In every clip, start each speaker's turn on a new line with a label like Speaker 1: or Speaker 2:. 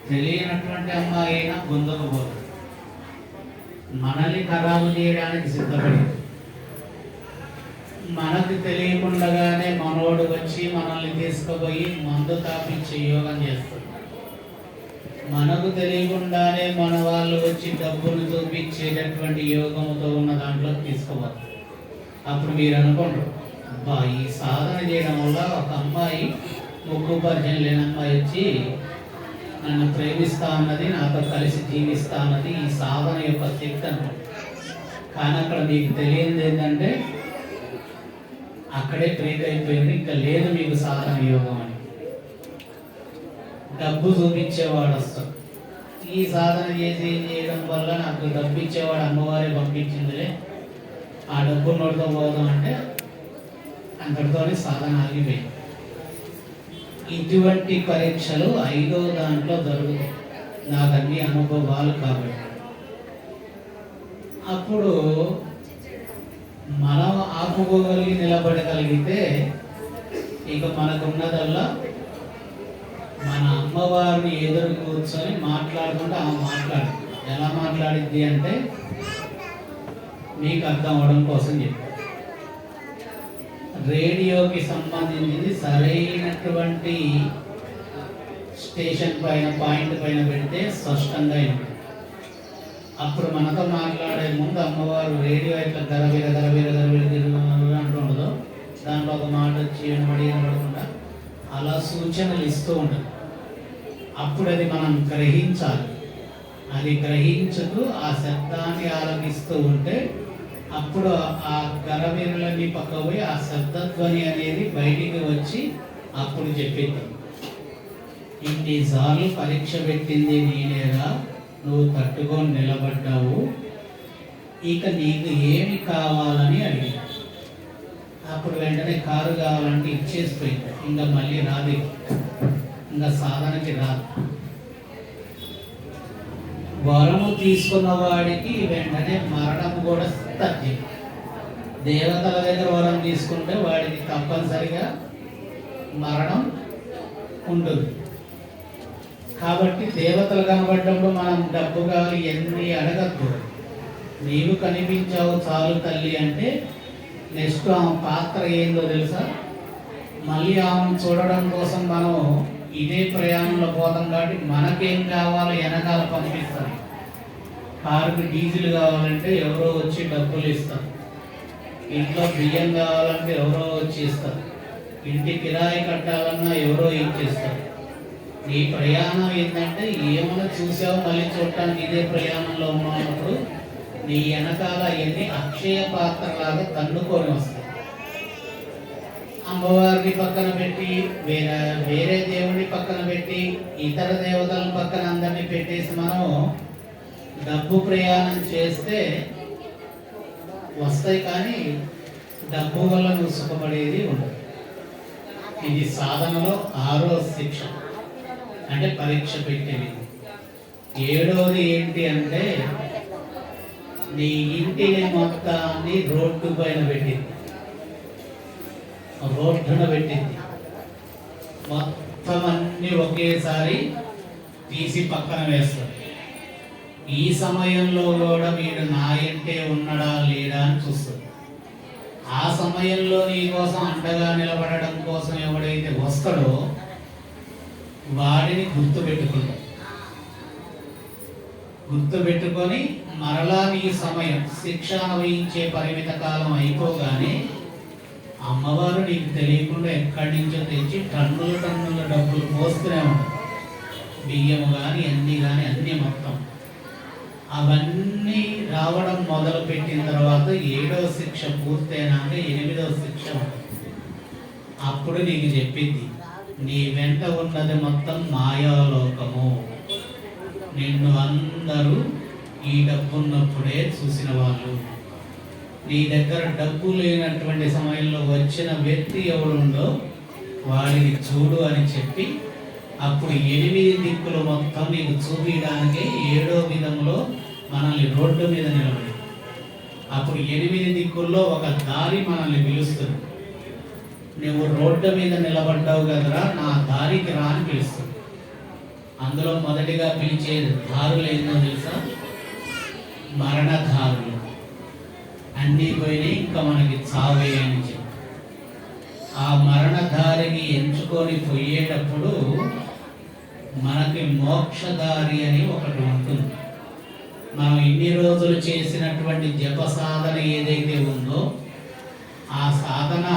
Speaker 1: తెలియనటువంటి అమ్మాయి అయినా ముందుకు పోదు, మనల్ని ఖరాబు చేయడానికి సిద్ధపడి మనకు తెలియకుండానే మనోడు వచ్చి మనల్ని తీసుకుపోయి మందు తాపించే యోగం చేస్తుంది. మనకు తెలియకుండానే మన వాళ్ళు వచ్చి డబ్బును చూపించేటటువంటి యోగంతో ఉన్న దాంట్లో తీసుకోవాలి. అప్పుడు మీరు అనుకోండి, అబ్బా ఈ సాధన చేయడం వల్ల ఒక అమ్మాయి, ముగ్గు పరిచయం లేని అమ్మాయి వచ్చి నన్ను ప్రేమిస్తా ఉన్నది, నాతో కలిసి జీవిస్తా ఉన్నది, ఈ సాధన యొక్క శక్తి అనుకోండి. కానీ అక్కడ మీకు తెలియదు ఏంటంటే అక్కడే బ్రేక్ అయిపోయింది, ఇంకా లేదు మీకు సాధన యోగం అని. డబ్బు చూపించేవాడు వస్తాడు, ఈ సాధన చేసి చేయడం వల్ల నాకు డబ్బు ఇచ్చేవాడు అమ్మవారే పంపించిందిలే, ఆ డబ్బు నోటితో పోదాం అంటే అంతటితోనే సాధన ఆగిపోయింది. ఇటువంటి పరీక్షలు 5వ దాంట్లో జరుగుతాయి, నాకు అన్ని అనుభవాలు కాబట్టి. అప్పుడు మనం ఆపుకోగలిగి నిలబడగలిగితే ఇక మనకున్నదల్లా మన అమ్మవారిని ఎదురు కూర్చొని మాట్లాడుకుంటే ఆమె మాట్లాడి ఎలా మాట్లాడిద్ది అంటే మీకు అర్థం అవడం కోసం చెప్పారు. రేడియోకి సంబంధించింది సరైనటువంటి స్టేషన్ పైన పాయింట్ పైన పెడితే స్పష్టంగా ఉంటుంది. అప్పుడు మనతో మాట్లాడే ముందు అమ్మవారు రేడియో ఇట్లా గరబీర అంటుండదు, దాంట్లో ఒక మాట వచ్చి వినబడకుండా అలా సూచనలు ఇస్తూ ఉంటుంది. అప్పుడు అది మనం గ్రహించాలి. అది గ్రహించుతూ ఆ శబ్దాన్ని ఆలపిస్తూ ఉంటే అప్పుడు ఆ గరబీరలన్నీ పక్క పోయి ఆ శబ్దధ్వని అనేది బయటికి వచ్చి అప్పుడు చెప్పింది, ఇన్నిసార్లు పరీక్ష పెట్టింది నేనేరా, నువ్వు తట్టుకొని నిలబడ్డావు, ఇక నీకు ఏమి కావాలని అడిగి అప్పుడు వెంటనే కారు కావాలంటే ఇచ్చేసిపోయింది. ఇంకా మళ్ళీ రాదు, ఇంకా సాధనకి రాదు. వరము తీసుకున్న వాడికి వెంటనే మరణం కూడా తగ్గి, దేవతల దగ్గర వరం తీసుకుంటే వాడికి తప్పనిసరిగా మరణం ఉంటుంది. కాబట్టి దేవతలు కనబడ్డప్పుడు మనం డబ్బు కావాలి ఎన్ని అడగద్దు, నీవు కనిపించావు చాలు తల్లి అంటే నెక్స్ట్ ఆమె పాత్ర ఏందో తెలుసా, మళ్ళీ ఆమెను చూడడం కోసం మనం ఇదే ప్రయాణంలో పోతాం కాబట్టి మనకేం కావాలో వెనకాల పంపిస్తారు. కారుకి డీజిల్ కావాలంటే ఎవరో వచ్చి డబ్బులు ఇస్తారు, ఇంట్లో బియ్యం కావాలంటే ఎవరో వచ్చి ఇస్తారు, ఇంటి కిరాయి కట్టాలన్నా ఎవరో ఇచ్చేస్తారు. నీ ప్రయాణం ఏంటంటే ఏమైనా చూసావు మళ్ళీ చూడటానికి ఇదే ప్రయాణంలో ఉన్నప్పుడు నీ వెనకాల ఎన్ని అక్షయ పాత్రలాగా తన్నుకొని వస్తాయి. అమ్మవారిని పక్కన పెట్టి వేరే దేవుడిని పక్కన పెట్టి ఇతర దేవతలను పక్కన అందరినీ పెట్టేసి మనం డబ్బు ప్రయాణం చేస్తే వస్తాయి, కానీ డబ్బు వల్ల నువ్వు సుఖపడేది ఉండదు. ఇది సాధనలో 6వ శిక్ష, అంటే పరీక్ష పెట్టేది. 7వది ఏంటి అంటే నీ ఇంటిని మొత్తాన్ని రోడ్డు పైన పెట్టింది, రోడ్డున పెట్టింది, మొత్తం అన్ని ఒకేసారి తీసి పక్కన వేస్తారు. ఈ సమయంలో కూడా వీడు నా ఇంటే ఉన్నాడా లేడా అని చూస్తుంది. ఆ సమయంలో నీ కోసం అండగా నిలబడడం కోసం ఎవడైతే వస్తాడో వాడిని గుర్తుపెట్టుకొని మరలా నీ సమయం శిక్ష అనుభవించే పరిమిత కాలం అయిపోగానే అమ్మవారు నీకు తెలియకుండా ఎక్కడి నుంచో తెచ్చి టన్నుల డబ్బులు పోస్తూనే ఉంటారు. బియ్యము కానీ అన్నీ మొత్తం అవన్నీ రావడం మొదలు పెట్టిన తర్వాత 7వ శిక్ష పూర్తయినాక 8వ శిక్ష అప్పుడు నీకు చెప్పింది, నీ వెంట ఉన్నది మొత్తం మాయాలోకము, నిన్ను అందరూ ఈ డబ్బున్నప్పుడే చూసిన వాళ్ళు, నీ దగ్గర డబ్బు లేనటువంటి సమయంలో వచ్చిన వ్యక్తి ఎవడుండో వాడిని చూడు అని చెప్పి అప్పుడు 8 దిక్కులు మొత్తం నీకు చూపించడానికి 7వ విధంలో మనల్ని రోడ్డు మీద నిలబడి అప్పుడు 8 దిక్కుల్లో ఒక దారి మనల్ని పిలుస్తుంది. నువ్వు రోడ్డు మీద నిలబడ్డావు కదరా, నా దారికి రా అని పిలుస్తుంది. అందులో మొదటిగా పిలిచే దారులు ఏందో తెలుసా? మరణధారులు. అన్నీ పోయినాయి, ఇంకా మనకి చావే అని చెప్పి ఆ మరణధారిని ఎంచుకొని పోయేటప్పుడు మనకి మోక్షదారి అని ఒకటి ఉంటుంది. మనం ఇన్ని రోజులు చేసినటువంటి జప సాధన ఏదైతే ఉందో ఆ సాధన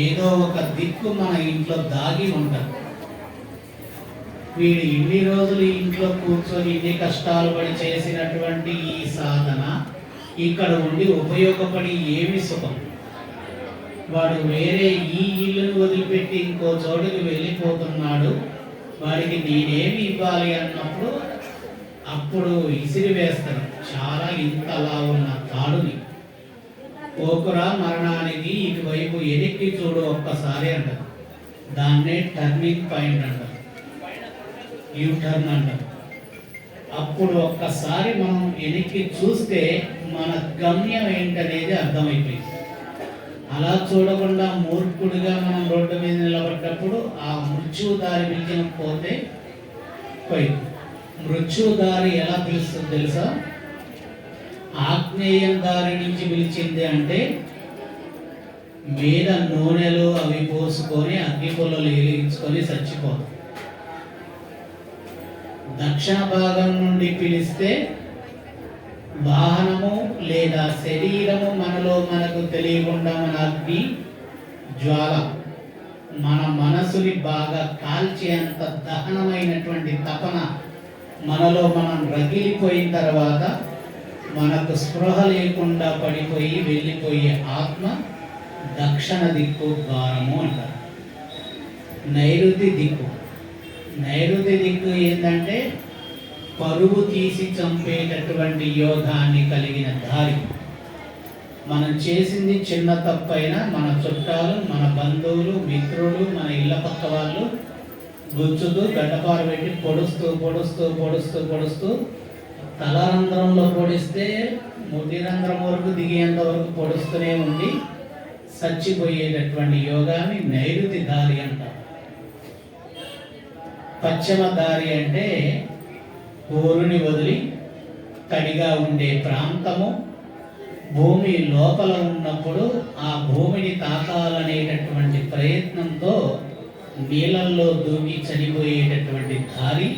Speaker 1: ఏదో ఒక దిక్కు మన ఇంట్లో దాగి ఉంటుంది. వీడు ఇన్ని రోజులు ఇంట్లో కూర్చొని ఇన్ని కష్టాలు పడి చేసినటువంటి ఈ సాధన ఇక్కడ ఉండి ఉపయోగపడి ఏమి సుఖం? వాడు వేరే ఈ ఇల్లును వదిలిపెట్టి ఇంకో చోటుకి వెళ్ళిపోతున్నాడు, వాడికి నేనేమి ఇవ్వాలి అన్నప్పుడు అప్పుడు ఇసిరి వేస్తాడు చాలా ఇంతలా ఉన్న తాడుని. పోకురా మరణానికి ఇటువైపు ఎనిక్కి చూడు ఒక్కసారి అంటారు. దాన్నే టర్నింగ్ పాయింట్ అంటారు, యూ టర్న్ అంటారు. అప్పుడు ఒక్కసారి మనం వెనక్కి చూస్తే మన గమ్యం ఏంటనేది అర్థమైపోయింది. అలా చూడకుండా మూర్ఖుడిగా మనం రోడ్డు మీద నిలబడ్డప్పుడు ఆ మృత్యుదారి పిలిచిన పోతే పోయింది. మృత్యుదారి ఎలా పిలుస్తుంది తెలుసా? ఆగ్నేయం దారి నుంచి పిలిచింది అంటే మీద నూనెలు అవి పోసుకొని అగ్ని పొలలు వెలిగించుకొని చచ్చిపోతాం. దక్షిణ భాగం నుండి పిలిస్తే వాహనము లేదా శరీరము మనలో మనకు తెలియకుండా మన అగ్ని జ్వాల మన మనసుని బాగా కాల్చేంత దహనమైనటువంటి తపన మనలో మనం రగిలిపోయిన తర్వాత మనకు స్పృహ లేకుండా పడిపోయి వెళ్ళిపోయే ఆత్మ దక్షిణ దిక్కు ద్వారము అంటారు. నైరుతి దిక్కు. నైరుతి దిక్కు ఏంటంటే పరుగు తీసి చంపేటటువంటి యోగాన్ని కలిగిన దారి. మనం చేసింది చిన్న తప్పైనా మన చుట్టాలు, మన బంధువులు, మిత్రులు, మన ఇళ్ళ పక్క వాళ్ళు గుచ్చుతూ గడ్డపార పెట్టి పొడుస్తూ పొడుస్తూ పొడుస్తూ పొడుస్తూ తలరంధ్రంలో పొడిస్తే ముదిరంధ్రం వరకు దిగేంత వరకు పొడుస్తూనే ఉండి చచ్చిపోయేటటువంటి యోగాన్ని నైరుతి దారి అంటారు. పశ్చిమ దారి అంటే ఊరుని వదిలి తడిగా ఉండే ప్రాంతము, భూమి లోపల ఉన్నప్పుడు ఆ భూమిని తాకాలనేటటువంటి ప్రయత్నంతో నీళ్ళల్లో దూకి చనిపోయేటటువంటి దారి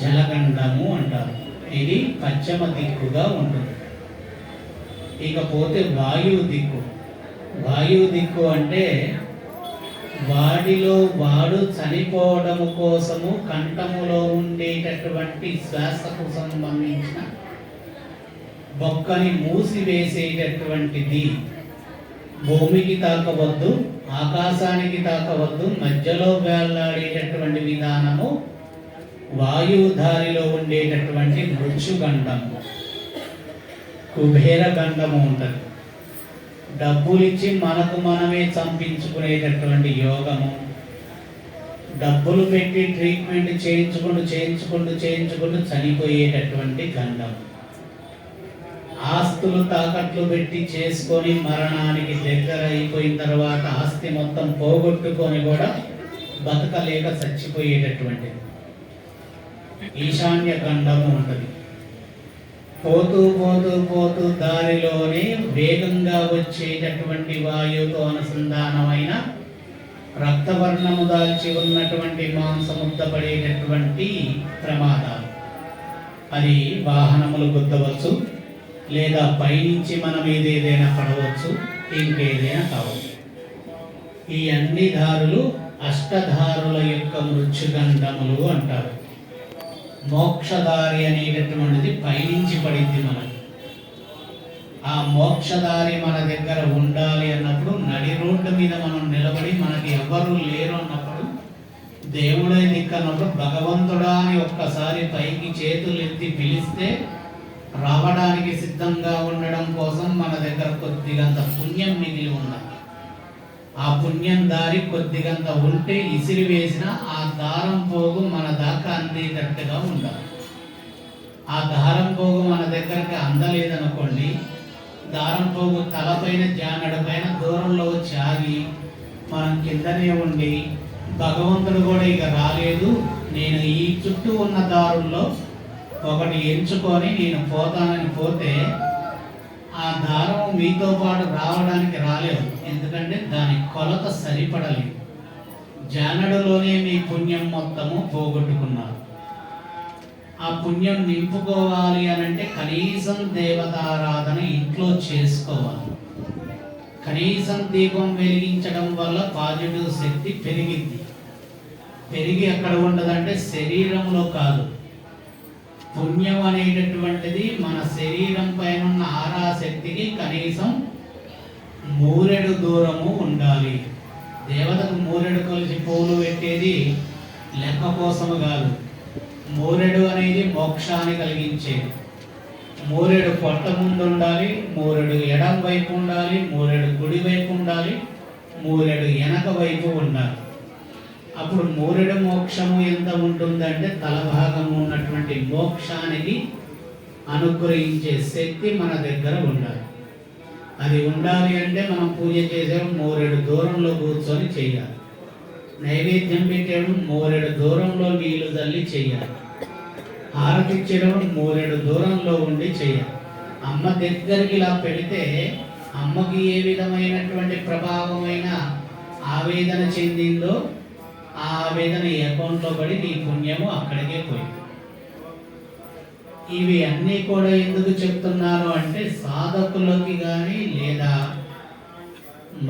Speaker 1: జలగండము అంటారు. ఇది పశ్చిమ దిక్కుగా ఉంటుంది. ఇకపోతే వాయువు దిక్కు. వాయువు దిక్కు అంటే వాడిలో వాడు చనిపోవడము కోసము కంఠములో ఉండేటటువంటి శ్వాసకు సంబంధించిన బొక్కని మూసివేసేటటువంటిది. భూమికి తాకవద్దు, ఆకాశానికి తాకవద్దు, మధ్యలో వేలాడేటటువంటి విధానము వాయువు దారిలో ఉండేటటువంటి మృత్యుగండము. కుబేర గండము ఉంటుంది. డబ్బులిచ్చి మనకు మనమే చంపించుకునేటటువంటి యోగము. డబ్బులు పెట్టి ట్రీట్మెంట్ చేయించుకుంటూ చనిపోయేటటువంటి గండం. ఆస్తులు తాకట్లు పెట్టి చేసుకొని మరణానికి దగ్గర అయిపోయిన తర్వాత ఆస్తి మొత్తం పోగొట్టుకొని కూడా బతకలేక చచ్చిపోయేటటువంటిది ఈశాన్య గండము ఉంటుంది. పోతూ పోతూ పోతూ దారిలోనే వేగంగా వచ్చేటటువంటి వాయువుతో అనుసంధానమైన రక్తవర్ణము దాల్చి ఉన్నటువంటి మాంసముద్దపడేటటువంటి ప్రమాదాలు. అది వాహనములు గుద్దవచ్చు, లేదా పైనుంచి మనం ఏదేదైనా పడవచ్చు, ఇంకేదైనా కావచ్చు. ఈ అన్ని దారులు అష్టధారుల యొక్క మృత్యుగండములు అంటారు. మోక్షదారి అనేటటువంటిది పైనుంచి పడింది మనకి. ఆ మోక్షదారి మన దగ్గర ఉండాలి అన్నప్పుడు నడి రోడ్డు మీద మనం నిలబడి మనకి ఎవ్వరూ లేరు అన్నప్పుడు దేవుడే దిక్కన్నప్పుడు భగవంతుడా అని ఒక్కసారి పైకి చేతులు ఎత్తి పిలిస్తే రావడానికి సిద్ధంగా ఉండడం కోసం మన దగ్గర కొద్దిగంత పుణ్యం మిగిలి ఉండాలి. ఆ పుణ్యం దారి కొద్దిగంత ఉంటే ఇసిరి వేసిన ఆ దారం పోగు మన దాకా అందేటట్టుగా ఉండాలి. ఆ దారం పోగు మన దగ్గరకి అందలేదనుకోండి, దారం పోగు తలపైన జానడ పైన దూరంలో వచ్చి ఆగి మనం కిందనే ఉండి భగవంతుడు కూడా ఇక రాలేదు నేను ఈ చుట్టూ ఉన్న దారుల్లో ఒకటి ఎంచుకొని నేను పోతానని పోతే ఆ దారం మీతో పాటు రావడానికి రాలేదు. ఎందుకంటే దాని కొలత సరిపడలేదు. జానడులోనే మీ పుణ్యం మొత్తము పోగొట్టుకున్నారు. ఆ పుణ్యం నింపుకోవాలి అని అంటే కనీసం దేవతారాధన ఇంట్లో చేసుకోవాలి. కనీసం దీపం వెలిగించడం వల్ల పాజిటివ్ శక్తి పెరిగి ఎక్కడ ఉండదంటే శరీరంలో కాదు. పుణ్యం అనేటటువంటిది మన శరీరం పైన ఉన్న ఆరాశక్తికి కనీసం మూరెడు దూరము ఉండాలి. దేవతకు మూరెడు కొలిసి పూలు పెట్టేది లెక్క కోసము కాదు. మూరెడు అనేది మోక్షాన్ని కలిగించేది. మూరెడు పొట్ట ముందు ఉండాలి, మూరెడు ఎడం వైపు ఉండాలి, మూరెడు కుడి వైపు ఉండాలి, మూరెడు వెనక వైపు ఉండాలి. అప్పుడు మూరెడు మోక్షము ఎంత ఉంటుందంటే తలభాగము ఉన్నటువంటి మోక్షానికి అనుగ్రహించే శక్తి మన దగ్గర ఉండాలి. అది ఉండాలి అంటే మనం పూజ చేసే మూరెడు దూరంలో కూర్చొని చేయాలి. నైవేద్యం పెట్టేడు మూరెడు దూరంలో నీళ్లు తల్లి చేయాలి. హారతి ఇచ్చేటప్పుడు మూరెడు దూరంలో ఉండి చేయాలి. అమ్మ దగ్గరికి ఇలా పెడితే అమ్మకి ఏ విధమైనటువంటి ప్రభావమైన ఆవేదన చెందిందో ఆ ఆవేదన ఈ అకౌంట్లో పడి నీ పుణ్యము అక్కడికే పోయింది. ఇవి అన్నీ కూడా ఎందుకు చెప్తున్నాను అంటే సాధకులకి కానీ లేదా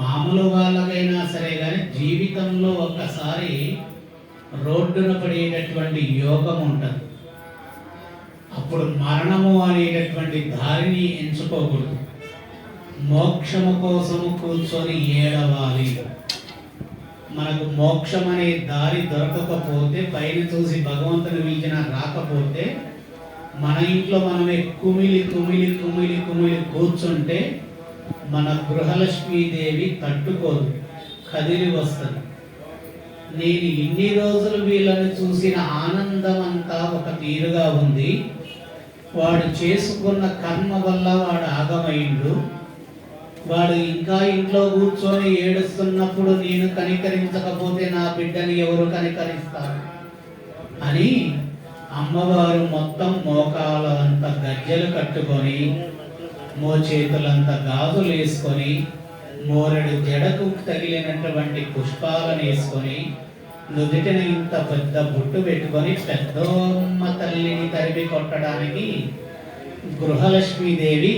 Speaker 1: మామూలు వాళ్ళకైనా సరే కానీ జీవితంలో ఒక్కసారి రోడ్డున పడేటటువంటి యోగం ఉంటుంది. అప్పుడు మరణము అనేటటువంటి దారిని ఎంచుకోకూడదు. మోక్షము కోసము కూర్చొని ఏడవాలి. మనకు మోక్షం అనే దారి దొరకకపోతే పైన చూసి భగవంతుని పిలిచిన రాకపోతే మన ఇంట్లో మనమే కుమిలి కూర్చుంటే మన గృహలక్ష్మీదేవి తట్టుకోదు, కదిలి వస్తుంది. నేను ఇన్ని రోజులు వీళ్ళని చూసిన ఆనందం అంతా ఒక తీరుగా ఉంది. వాడు చేసుకున్న కర్మ వల్ల వాడు ఆగమైండు. వాడు ఇంకా ఇంట్లో కూర్చొని ఏడుస్తున్నప్పుడు నేను కనికరించకపోతే నా బిడ్డని ఎవరు కనికరిస్తారు అని అమ్మవారు మొత్తం మోకాలంత గజ్జలు కట్టుకొని మోచేతులంత గాజులు వేసుకొని మోరెడు జడకు తగిలినటువంటి పుష్పాలను వేసుకొని నుదుటిన ఇంత పెద్ద బుట్టు పెట్టుకొని పెద్దమ్మ తల్లిని తరిమి కొట్టడానికి గృహలక్ష్మీదేవి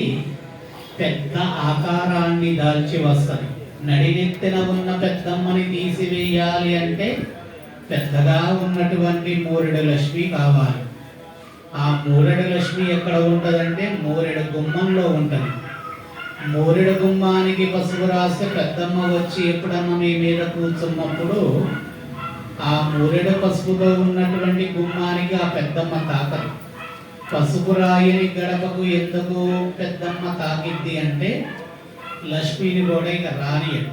Speaker 1: పెద్ద ఆకారాన్ని దాల్చి వస్తుంది. నడినెత్తిన ఉన్న పెద్దమ్మని తీసివేయాలి అంటే పెద్దగా ఉన్నటువంటి మూరెడు లక్ష్మి కావాలి. ఆ మూరెడు లక్ష్మి ఎక్కడ ఉంటుందంటే మూరెడు గుమ్మంలో ఉంటుంది. మూరెడు గుమ్మానికి పసుపు రాస్తే పెద్దమ్మ వచ్చి ఎప్పుడన్నా మీ మీద కూర్చున్నప్పుడు ఆ మూరెడు పసుపుగా ఉన్నటువంటి గుమ్మానికి ఆ పెద్దమ్మ తాకదు. పసుపు రాయని గడపకు ఎందుకు పెద్దమ్మ తాకిద్ది అంటే లక్ష్మిని కూడా ఇక రానియడు.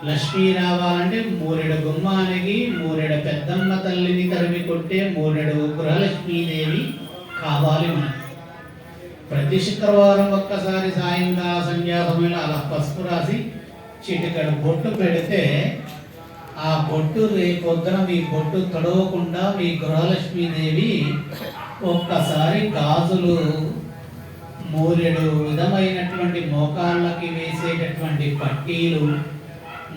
Speaker 1: లక్ష్మి రావాలంటే మూరెడు గుమ్మానికి మూరెడు పెద్దమ్మ తల్లిని తరిమి కొట్టే మూరెడు గృహలక్ష్మీదేవి కావాలి మనకు. ప్రతి శుక్రవారం ఒక్కసారి సాయంకాల సంధ్యా సమయంలో అలా పసుపు రాసి చిటికడు బొట్టు పెడితే ఆ బొట్టు రేపొద్దున మీ బొట్టు తడవకుండా మీ గృహలక్ష్మీదేవి ఒక్కసారి గాజులు మూరెడు విధమైనటువంటి మోకాళ్ళకి వేసేటటువంటి పట్టీలు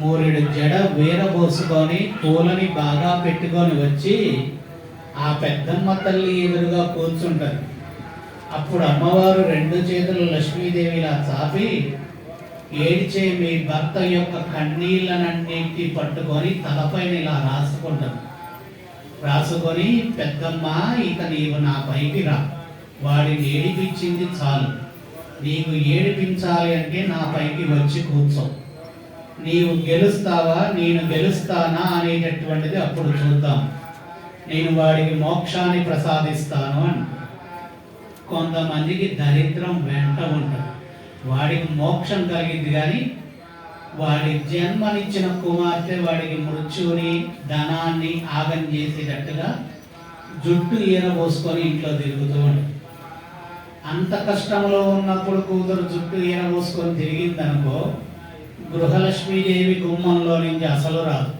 Speaker 1: మూరెడు జడ వీరబోసుకొని పూలని బాగా పెట్టుకొని వచ్చి ఆ పెద్దమ్మ తల్లి ఎదురుగా కూర్చుంటారు. అప్పుడు అమ్మవారు రెండు చేతులు లక్ష్మీదేవిలా చాపి ఏడ్చే మీ భర్త యొక్క కన్నీళ్ళనన్నింటి పట్టుకొని తలపైన ఇలా రాసుకొని పెద్దమ్మ ఇక నీవు నా పైకి రా, వాడిని ఏడిపించింది చాలు, నీకు ఏడిపించాలి అంటే నా పైకి వచ్చి కూర్చో, నీవు గెలుస్తావా నేను గెలుస్తానా అనేటటువంటిది అప్పుడు చూద్దాం, నేను వాడికి మోక్షాన్ని ప్రసాదిస్తాను అని. కొంతమందికి దరిద్రం వెంట ఉంటుంది, వాడికి మోక్షం కలిగింది కానీ వాడి జన్మనిచ్చిన కుమార్తె వాడికి మృత్యుని ధనాన్ని ఆగం చేసేటట్టుగా జుట్టు ఈరబోసుకొని ఇంట్లో తిరుగుతూ ఉంటుంది. అంత కష్టంలో ఉన్నప్పుడు కూతురు జుట్టు ఈరబోసుకొని తిరిగిందనుకో గృహలక్ష్మీదేవి గుమ్మంలో నుంచి అసలు రాదు.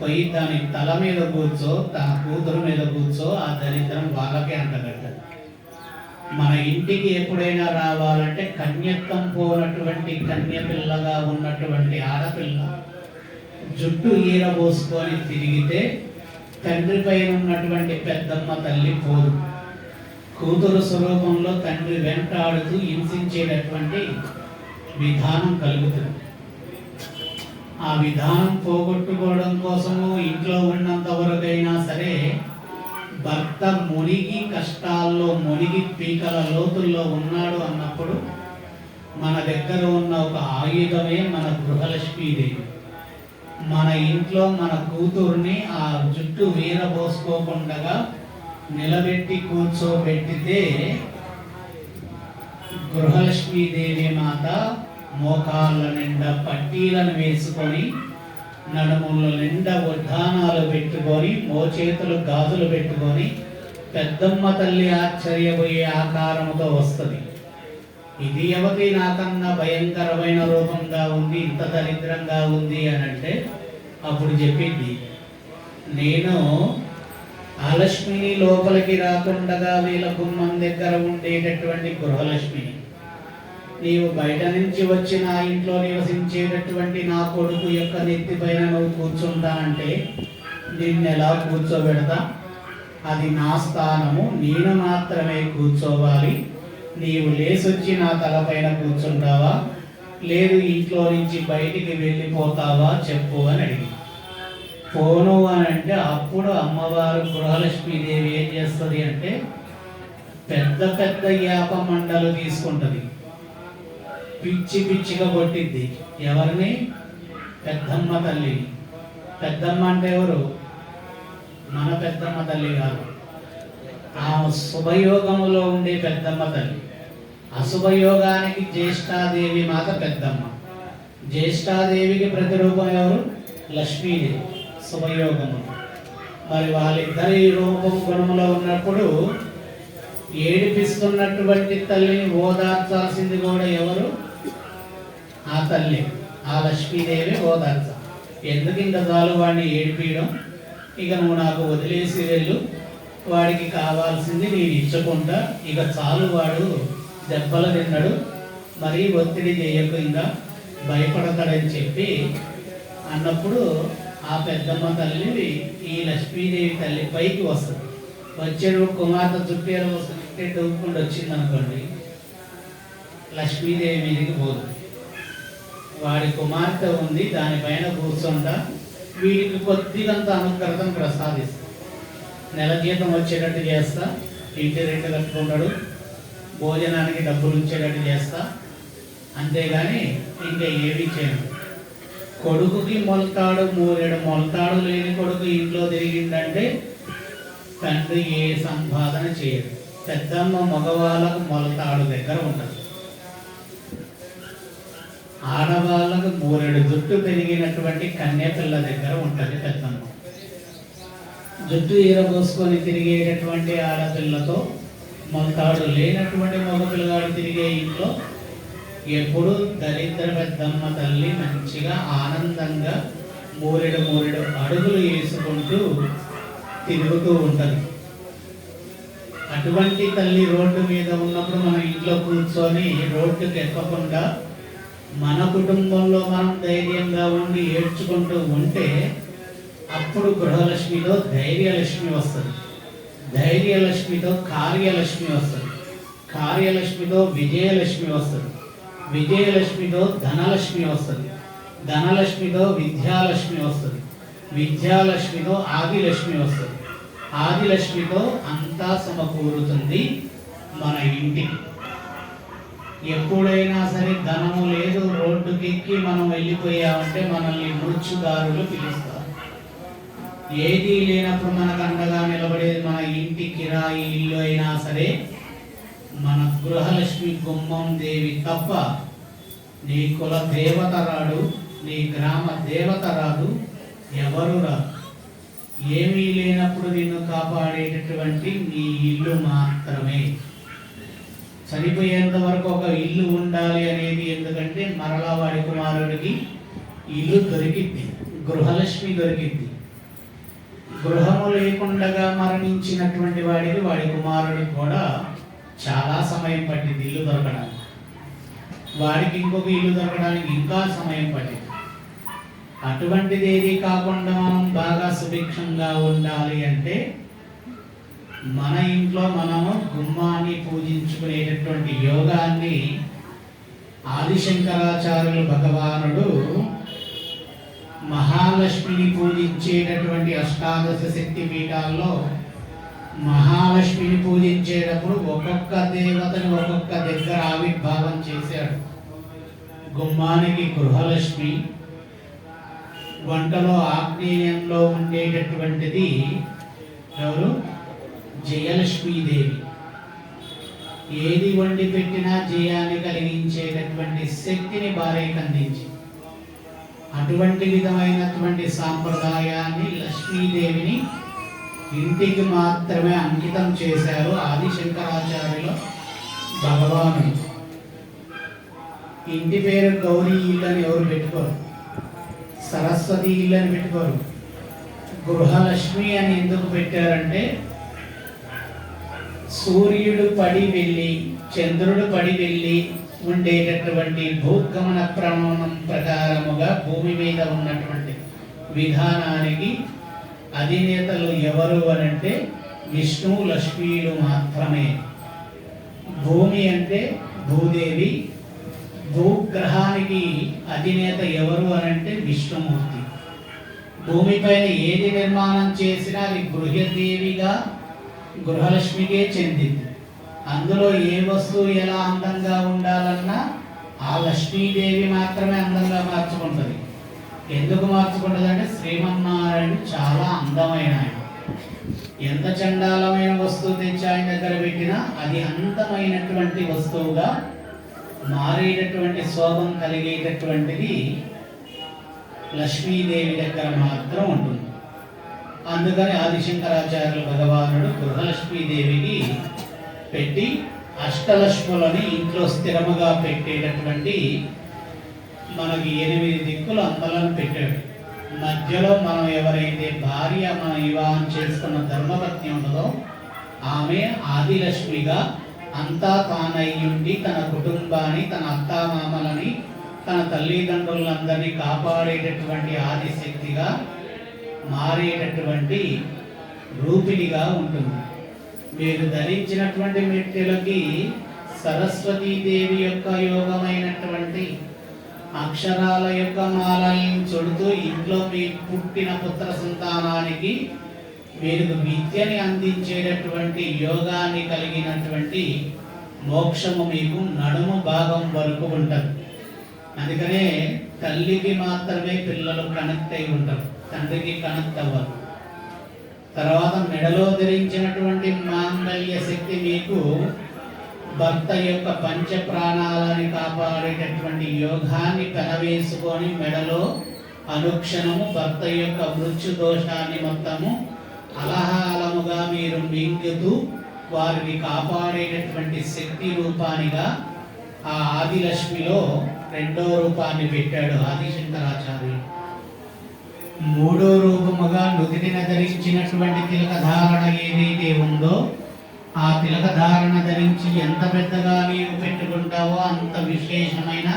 Speaker 1: పోయి దాని తల మీద కూర్చో, తన కూతురు మీద కూర్చో, ఆ దరిద్రం వాళ్ళకే అంటగట్టదు. మన ఇంటికి ఎప్పుడైనా రావాలంటే కన్యత్వం పోనటువంటి కన్యపిల్లగా ఉన్నటువంటి ఆడపిల్ల జుట్టు ఈరబోసుకొని తిరిగితే తండ్రి పైన ఉన్నటువంటి పెద్దమ్మ తల్లి పోదు. కూతురు స్వరూపంలో తండ్రి వెంటాడుతూ హింసించేటటువంటి విధానం కలుగుతుంది. ఆ విధానం పోగొట్టుకోవడం కోసము ఇంట్లో ఉన్నంత వరకైనా సరే భర్త మునిగి కష్టాల్లో మునిగి పీకల లోతుల్లో ఉన్నాడు అన్నప్పుడు మన దగ్గర ఉన్న ఒక ఆయుధమే మన గృహలక్ష్మీదేవి. మన ఇంట్లో మన కూతుర్ని ఆ జుట్టు వీరబోసుకోకుండా నిలబెట్టి కూర్చోబెట్టితే గృహలక్ష్మీదేవి మాత మోకాళ్ళ నిండా పట్టీలను వేసుకొని, నడుముల నిండా ఉద్దానాలు పెట్టుకొని, మోచేతులు గాజులు పెట్టుకొని పెద్దమ్మ తల్లి ఆశ్చర్యపోయే ఆకారముతో వస్తుంది. ఇది ఎవరి నాకన్నా భయంకరమైన రూపంగా ఉంది, ఇంత దరిద్రంగా ఉంది అని అంటే అప్పుడు చెప్పింది, నేను ఆ లక్ష్మిని లోపలికి రాకుండా వీళ్ళ గుమ్మం దగ్గర ఉండేటటువంటి గృహలక్ష్మిని, నీవు బయట నుంచి వచ్చిన ఆ ఇంట్లో నివసించేటటువంటి నా కొడుకు యొక్క నెత్తి పైన నువ్వు కూర్చుంటా అంటే నిన్నెలా కూర్చోబెడతా? అది నా స్థానము, నేను మాత్రమే కూర్చోవాలి. నీవు లేసొచ్చి నా తలపైన కూర్చుంటావా, లేదు ఇంట్లో నుంచి బయటికి వెళ్ళిపోతావా చెప్పు అని అడిగి పోను అని అంటే అప్పుడు అమ్మవారు గృహలక్ష్మీదేవి ఏం చేస్తుంది అంటే పెద్ద పెద్ద యాప మండలు తీసుకుంటుంది, పిచ్చి పిచ్చిగా కొట్టిద్ది. ఎవరిని? పెద్దమ్మ తల్లిని. పెద్దమ్మ అంటే ఎవరు? మన పెద్దమ్మ తల్లి కాదు, ఆ శుభయోగములో ఉండే పెద్దమ్మ తల్లి. అశుభయోగానికి జ్యేష్ఠాదేవి మాత పెద్దమ్మ. జ్యేష్ఠాదేవికి ప్రతిరూపం ఎవరు? లక్ష్మీదేవి శుభయోగము. మరి వాళ్ళిద్దరి రూపం గుణములో ఉన్నప్పుడు ఏడిపిస్తున్నటువంటి తల్లిని ఓదార్చాల్సింది కూడా ఎవరు? ఆ తల్లి, ఆ లక్ష్మీదేవి ఓదార్చ. ఎందుకు ఇంకా చాలు వాడిని ఏడిపించడం, ఇక నువ్వు నాకు వదిలేసి వెళ్ళు, వాడికి కావాల్సింది నేను ఇచ్చకుండా ఇక చాలు, వాడు దెబ్బలు తిన్నాడు, మరీ ఒత్తిడి చేయకు, ఇంకా భయపడతాడని చెప్పి అన్నప్పుడు ఆ పెద్దమ్మ తల్లి ఈ లక్ష్మీదేవి తల్లి పైకి వస్తుంది. వచ్చేడు కుమార్తె చుట్టేరు వస్తుంటే డూపుకుంటూ వచ్చింది అనుకోండి, లక్ష్మీదేవి మీదకి పోదు. వాడి కుమార్తె ఉంది, దానిపైన కూర్చుంటా వీడికి కొద్దిగంత అనుగ్రహం ప్రసాదిస్తా, నెల జీతం వచ్చేటట్టు చేస్తా, ఇంటి రెంట్ కట్టుకుంటాడు, భోజనానికి డబ్బులు ఇచ్చేటట్టు చేస్తా, అంతేగాని ఇంకా ఏమీ చేయను. కొడుకుకి మొలతాడు మూరేడు మొలతాడు లేని కొడుకు ఇంట్లో తిరిగిందంటే తండ్రి ఏ సంపాదన చేయడు. పెద్దమ్మ మగవాళ్ళకు మొలతాడు దగ్గర ఉంటుంది, ఆడవాళ్ళకు మూరెడు జుట్టు పెరిగినటువంటి కన్యపిల్ల దగ్గర ఉంటుంది పెద్దమ్మ. జుట్టు ఈరబోసుకొని తిరిగేటటువంటి ఆడపిల్లతో మొలతాడు లేనటువంటి మగపిల్లగాడు తిరిగే ఇంట్లో ఎప్పుడు దరిద్ర పెద్దమ్మ తల్లి మంచిగా ఆనందంగా మూరెడు మూరెడు అడుగులు వేసుకుంటూ తిరుగుతూ ఉంటుంది. అటువంటి తల్లి రోడ్డు మీద ఉన్నప్పుడు మనం ఇంట్లో కూర్చొని రోడ్డుకి ఎక్కకుండా మన కుటుంబంలో మనం ధైర్యంగా ఉండి ఏడ్చుకుంటూ ఉంటే అప్పుడు గృహలక్ష్మితో ధైర్యలక్ష్మి వస్తుంది, ధైర్యలక్ష్మితో కార్యలక్ష్మి వస్తుంది, కార్యలక్ష్మితో విజయలక్ష్మి వస్తుంది, విజయలక్ష్మితో ధనలక్ష్మి వస్తుంది, ధనలక్ష్మితో విద్యాలక్ష్మి వస్తుంది, విద్యాలక్ష్మితో ఆదిలక్ష్మి వస్తుంది, ఆదిలక్ష్మితో అంతా సమకూరుతుంది మన ఇంటికి. ఎప్పుడైనా సరే ధనము లేదు, రోడ్డుకెక్కి మనం వెళ్ళిపోయామంటే మనల్ని మృత్యుదారులు పిలుస్తారు. ఏదీ లేనప్పుడు మనకు అండగా నిలబడేది మన ఇంటి కిరాయి ఇల్లు అయినా సరే మన గృహలక్ష్మి గుమ్మం దేవి తప్ప నీ కుల దేవత రాడు, నీ గ్రామ దేవత రాదు, ఎవరు రాదు. ఏమీ లేనప్పుడు నిన్ను కాపాడేటటువంటి నీ ఇల్లు మాత్రమే. చనిపోయేంత వరకు ఒక ఇల్లు ఉండాలి అనేది ఎందుకంటే మరలా వాడి కుమారుడికి ఇల్లు దొరికింది, గృహలక్ష్మి దొరికింది. గృహము లేకుండా మరణించినటువంటి వాడి కుమారుడికి కూడా చాలా సమయం పట్టింది ఇల్లు దొరకడానికి. వాడికి ఇంకొక ఇల్లు దొరకడానికి ఇంకా సమయం పట్టింది. అటువంటిది ఏది కాకుండా మనం బాగా సుభిక్షంగా ఉండాలి అంటే మన ఇంట్లో మనము గుమ్మాన్ని పూజించుకునేటటువంటి యోగాన్ని ఆదిశంకరాచార్యులు భగవానుడు మహాలక్ష్మిని పూజించేటటువంటి అష్టాదశ శక్తి పీఠాల్లో మహాలక్ష్మిని పూజించేటప్పుడు ఒక్కొక్క దేవతని ఒక్కొక్క దగ్గర ఆవిర్భావం చేశాడు. గుమ్మానికి గృహలక్ష్మి, వంటలో ఆగ్నేయంలో ఉండేటటువంటిది ఎవరు? జయలక్ష్మీదేవి. ఏది వండి పెట్టినా జయాన్ని కలిగించేటటువంటి శక్తిని భార్యకి అందించి అటువంటి విధమైనటువంటి సాంప్రదాయాన్ని లక్ష్మీదేవిని ఇంటికి మాత్రమే అంకితం చేశారు ఆదిశంకరాచార్యులు భగవానుడు. ఇంటి పేరు గౌరీ ఇల్లు అని ఎవరు పెట్టుకోరు, సరస్వతి ఇల్లు అని పెట్టుకోరు. గృహలక్ష్మి అని ఎందుకు పెట్టారంటే సూర్యుడు పడి వెళ్ళి చంద్రుడు పడి వెళ్ళి ఉండేటటువంటి భూగమన ప్రమాణం ప్రకారముగా భూమి మీద ఉన్నటువంటి విధానానికి అధినేతలు ఎవరు అనంటే విష్ణు లక్ష్మీలు మాత్రమే. భూమి అంటే భూదేవి, భూగ్రహానికి అధినేత ఎవరు అనంటే విష్ణుమూర్తి. భూమిపైన ఏది నిర్మాణం చేసినా అది గృహదేవిగా గృహలక్ష్మికే చెందింది. అందులో ఏ వస్తువు ఎలా అందంగా ఉండాలన్నా ఆ లక్ష్మీదేవి మాత్రమే అందంగా మార్చుకుంటుంది. ఎందుకు మార్చుకుంటుంది అంటే శ్రీమన్నారాయణ చాలా అందమైన ఆయన. ఎంత చండాలమైన వస్తువు తెచ్చి ఆయన దగ్గర పెట్టినా అది అందమైనటువంటి వస్తువుగా మారేటటువంటి శోభం కలిగేటటువంటిది లక్ష్మీదేవి దగ్గర మాత్రం ఉంటుంది. అందుకని ఆదిశంకరాచార్యులు భగవానుడు గృహలక్ష్మీదేవికి పెట్టి అష్టలక్ష్ములని ఇంట్లో స్థిరముగా పెట్టేటటువంటి మనకి 8 దిక్కులు అంతలను పెట్టాడు. మధ్యలో మనం ఎవరైతే భార్య మనం వివాహం చేసుకున్న ధర్మపత్ని ఉంటుందో ఆమె ఆదిలక్ష్మిగా అంతా తానయ్యుండి తన కుటుంబాన్ని, తన అత్తామామలని, తన తల్లిదండ్రులందరినీ కాపాడేటటువంటి ఆదిశక్తిగా మారేటటువంటి రూపిణిగా ఉంటుంది. మీరు ధరించినటువంటి మెట్టెలకి సరస్వతీదేవి యొక్క యోగమైనటువంటి అక్షరాల యొక్క మాలల్ని చుడుతూ ఇంట్లో మీ పుట్టిన పుత్ర సంతానానికి మీరు విద్యని అందించేటటువంటి యోగాన్ని కలిగినటువంటి మోక్షము మీకు నడుము భాగం వరకు ఉంటుంది. అందుకనే తల్లికి మాత్రమే పిల్లలు కనెక్ట్ అయి ఉంటారు, తండ్రికి కనెక్ట్ అవ్వరు. తర్వాత మెడలో ధరించినటువంటి మాంగళ్య శక్తి మీకు భర్త యొక్క పంచ ప్రాణాలని కాపాడేటటువంటి యోగాన్ని పెనవేసుకొని మెడలో అనుక్షణము భర్త యొక్క మృత్యు దోషాన్ని మొత్తము అలహాలముగా మీరు మింగుతూ వారిని కాపాడేటటువంటి శక్తి రూపానిగా ఆ ఆదిలక్ష్మిలో 2వ రూపాన్ని పెట్టాడు ఆదిశంకరాచార్యులు. 3వ రూపముగా నుదిటిన ధరించినటువంటి తిలకధారణ ఏదైతే ఉందో ఆ తిలకధారణ ధరించి ఎంత పెద్దగా నీవు పెట్టుకుంటావో అంత విశేషమైన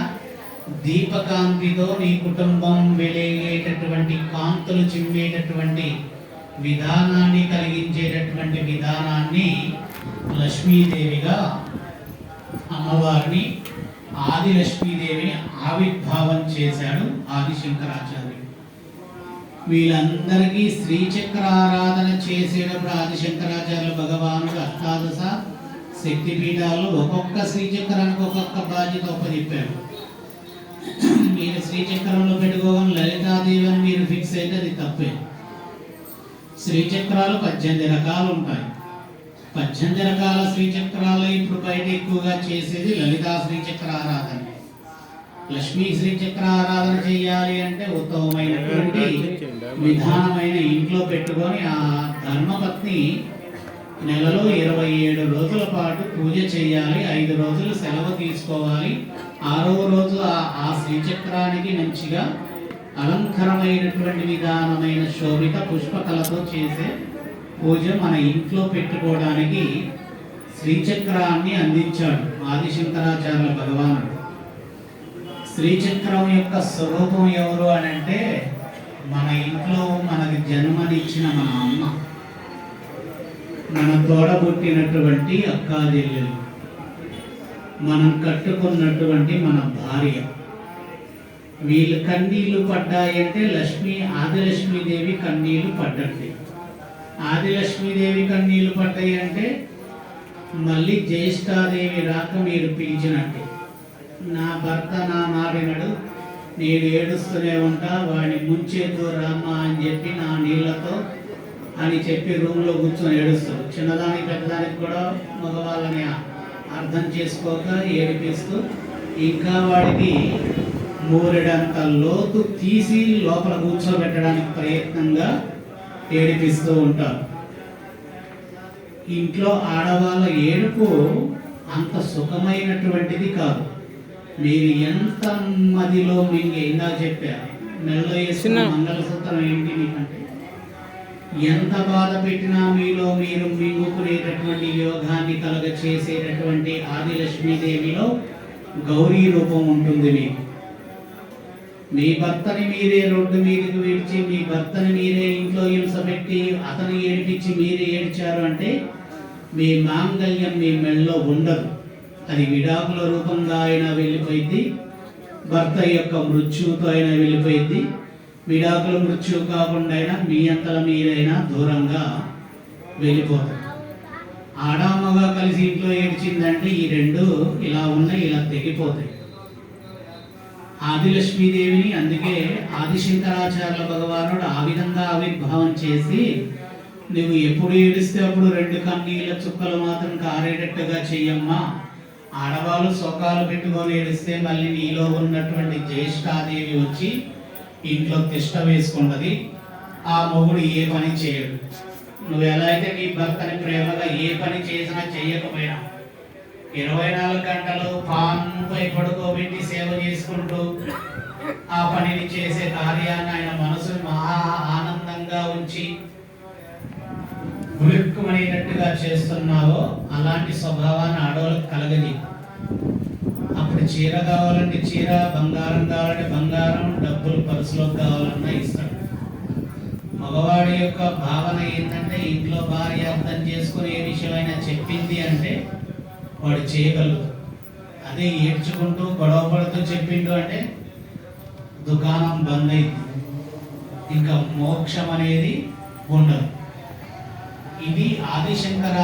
Speaker 1: దీపకాంతితో నీ కుటుంబం వెలిగేటటువంటి కాంతులు చిమ్మేటటువంటి విధానాన్ని కలిగించేటటువంటి విధానాన్ని లక్ష్మీదేవిగా అమ్మవారిని ఆదిలక్ష్మీదేవిని ఆవిర్భావం చేశాడు ఆదిశంకరాచార్యుడు. వీళ్ళందరికీ శ్రీచక్ర ఆరాధన చేసేటప్పుడు ఆదిశంకరాచార్యులు భగవానుడు అష్టాదశ శక్తిపీఠాలు ఒక్కొక్క శ్రీచక్రానికి ఒక్కొక్క బాధ్యత ఒప్పచెప్పారు. మీరు శ్రీచక్రంలో పెట్టుకోగానే లలితాదేవి అని మీరు ఫిక్స్ అయితే అది తప్పే. శ్రీచక్రాలు 18 రకాలు ఉంటాయి. 18 రకాల శ్రీచక్రాలు ఇప్పుడు బయట ఎక్కువగా చేసేది లలితా శ్రీచక్ర ఆరాధన. లక్ష్మీ శ్రీచక్ర ఆరాధన చేయాలి అంటే ఉత్తమమైనటువంటి విధానమైన ఇంట్లో పెట్టుకొని ఆ ధర్మపత్ని నెలలో 27 రోజుల పాటు పూజ చేయాలి. 5 రోజులు సెలవు తీసుకోవాలి. 6వ రోజు ఆ శ్రీచక్రానికి మంచిగా అలంకరమైనటువంటి విధానమైన శోభిత పుష్పకలతో చేసే పూజ మన ఇంట్లో పెట్టుకోవడానికి శ్రీచక్రాన్ని అందించాడు ఆదిశంకరాచార్యుల భగవానుడు. శ్రీచక్రం యొక్క స్వరూపం ఎవరు అని అంటే మన ఇంట్లో మనకి జన్మనిచ్చిన మన అమ్మ, మన తోడబుట్టినటువంటి అక్కాచెల్లెలు, మనం కట్టుకున్నటువంటి మన భార్య. వీళ్ళు కన్నీళ్లు పడ్డాయంటే ఆదిలక్ష్మీదేవి కన్నీళ్లు పడ్డట్టే. ఆదిలక్ష్మీదేవి కన్నీళ్లు పడ్డాయి అంటే మళ్ళీ జ్యేష్ఠాదేవి రాక మీరు పిలిచినట్టే. నా భర్త నా మారినడు, నేను ఏడుస్తూనే ఉంటా, వాడిని ముంచేద్దు రామ్మా అని చెప్పి నా నీళ్లతో అని చెప్పి రూమ్లో కూర్చొని ఏడుస్తారు. చిన్నదానికి పెద్దదానికి కూడా మగవాళ్ళని అర్థం చేసుకోక ఏడిపిస్తూ ఇంకా వాడికి మూరెడంత లోతు తీసి లోపల కూర్చోబెట్టడానికి ప్రయత్నంగా ఏడిపిస్తూ ఉంటారు. ఇంట్లో ఆడవాళ్ళ ఏడుపు అంత సుఖమైనటువంటిది కాదు. మీరు ఎంత మదిలో మీకు ఇందా చెప్పారు, మెడలో వేసిన మంగళసూత్రం ఏంటి మీకంటే ఎంత బాధ పెట్టినా మీలో మీరు మింగుకునేటటువంటి యోగాన్ని కలగ చేసేటటువంటి ఆదిలక్ష్మీదేవిలో గౌరీ రూపం ఉంటుంది. మీకు మీ భర్తని మీరే రోడ్డు మీదకి విడిచి, మీ భర్తని మీరే ఇంట్లో హింస పెట్టి అతను ఏడిపించి మీరే ఏడ్చారు అంటే మీ మాంగళ్యం మీ మెడలో ఉండదు. అది విడాకుల రూపంగా అయినా వెళ్ళిపోయింది, భర్త యొక్క మృత్యువుతో అయినా వెళ్ళిపోయింది. విడాకుల మృత్యువు కాకుండా అయినా మీ అంతల మీరైనా దూరంగా వెళ్ళిపోతుంది. ఆడామగా కలిసి ఇంట్లో ఏడ్చిందంటే ఈ రెండు ఇలా ఉన్నాయి, ఇలా తెగిపోతాయి. ఆదిలక్ష్మీదేవిని అందుకే ఆదిశంకరాచార్యుల భగవానుడు ఆ విధంగా ఆవిర్భావం చేసి నువ్వు ఎప్పుడు ఏడిస్తే అప్పుడు 2 కన్నీళ్ళ చుక్కలు మాత్రం కారేటట్టుగా చెయ్యమ్మా. ఆడవాళ్ళు సొకాలు పెట్టుకొని ఏడిస్తే మళ్ళీ నీలో ఉన్నటువంటి జ్యేష్ఠాదేవి వచ్చి ఇంట్లో తిష్ట వేసుకుంటది. ఆ మొగుడు ఏ పని చేయడు. నువ్వు ఎలా అయితే నీ భర్తని ప్రేమగా ఏ పని చేసినా చెయ్యకపోయినా 24 గంటలు పాన్పై పడుకోబెట్టి సేవ చేసుకుంటూ ఆ పనిని చేసే కార్యాన్ని ఆయన మనసుని మహా ఆనందంగా ఉంచి గురుక్కుమనేటట్టుగా చేస్తున్నావో అలాంటి స్వభావాన్ని ఆడవాళ్ళకి కలగది. అప్పుడు చీర కావాలంటే చీర, బంగారం కావాలంటే బంగారం, డబ్బులు పర్సులోకి కావాలన్నా ఇస్తాడు. మగవాడి యొక్క భావన ఏంటంటే ఇంట్లో భార్య అర్థం చేసుకుని ఏ విషయమైనా చెప్పింది అంటే వాడు చేయగలరు. అదే ఏడ్చుకుంటూ గొడవ పడుతూ చెప్పిండు అంటే దుకాణం బంద్ అయింది, ఇంకా మోక్షం అనేది ఉండదు. ఇది ఆదిశంకర